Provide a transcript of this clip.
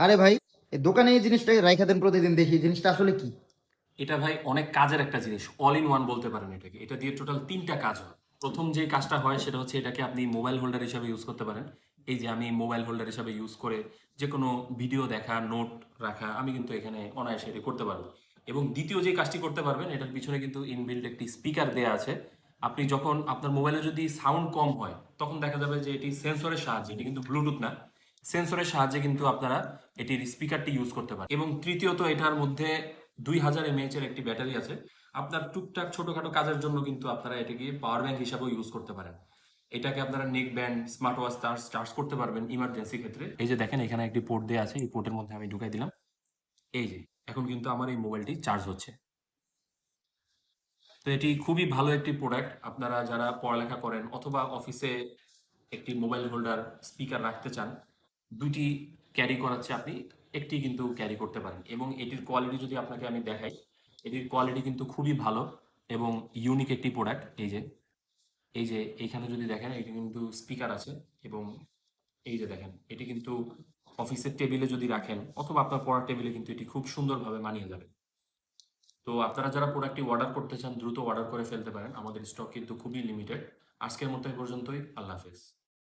আরে ভাই, এই দোকানে এই জিনিসটা রাইখা দেন প্রতিদিন, দেখি এই জিনিসটা আসলে কি? এটা ভাই অনেক কাজের একটা জিনিস, অল ইন ওয়ান বলতে পারেন এটাকে। এটা দিয়ে টোটাল 3টা কাজ হয়। প্রথম যে কাজটা হয় সেটা হচ্ছে এটাকে আপনি মোবাইল হোল্ডার হিসাবে ইউজ করতে পারেন। এই যে আমি মোবাইল হোল্ডার হিসাবে ইউজ করে যে কোনো ভিডিও দেখা, নোট রাখা, আমি কিন্তু এখানে অনায়াসে এটি করতে পারবো। এবং দ্বিতীয় যে কাজটি করতে পারবেন, এটার পিছনে কিন্তু ইনবিল্ট একটি স্পিকার দেয়া আছে। আপনি যখন আপনার মোবাইলে যদি সাউন্ড কম হয়, তখন দেখা যাবে যে এটি সেন্সরের সাহায্যে, এটি কিন্তু ব্লুটুথ না, সেন্সরের সাহায্যে কিন্তু আপনারা এটির স্পিকারটি ইউজ করতে পারেন। এবং তৃতীয়ত, এটার মধ্যে 2000 mAh এর একটি ব্যাটারি আছে। আপনার টুকটাক ছোটখাটো কাজের জন্য কিন্তু আপনারা এটাকে পাওয়ার ব্যাংক হিসাবেও ইউজ করতে পারেন। এটাকে আপনারা neck band, smart watch charge charge করতে পারবেন ইমার্জেন্সি ক্ষেত্রে। এই যে দেখেন, এখানে একটি পোর্ট দেওয়া আছে, এই পোর্টের মধ্যে আমি ঢুকাই দিলাম। এই যে এখন কিন্তু আমার এই মোবাইলটি চার্জ হচ্ছে। তো এটি খুবই ভালো একটি প্রোডাক্ট। আপনারা যারা পড়ালেখা করেন অথবা অফিসে একটি মোবাইল হোল্ডার স্পিকার রাখতে চান, দুটি ক্যারি করাচ্ছে, আপনি একটি কিন্তু ক্যারি করতে পারেন। এবং এটির কোয়ালিটি যদি আপনাকে আমি দেখাই, এটির কোয়ালিটি কিন্তু খুবই ভালো এবং ইউনিক একটি প্রোডাক্ট। এই যে এইখানে যদি দেখেন, এটি কিন্তু স্পিকার আছে। এবং এই যে দেখেন, এটি কিন্তু অফিসের টেবিলে যদি রাখেন অথবা আপনার পড়ার টেবিলে কিন্তু এটি খুব সুন্দরভাবে মানিয়ে যাবে। তো আপনারা যারা প্রোডাক্টটি অর্ডার করতে চান, দ্রুত অর্ডার করে ফেলতে পারেন, আমাদের স্টক কিন্তু খুবই লিমিটেড। আজকের মতো এই পর্যন্তই। আল্লাহ হাফেজ।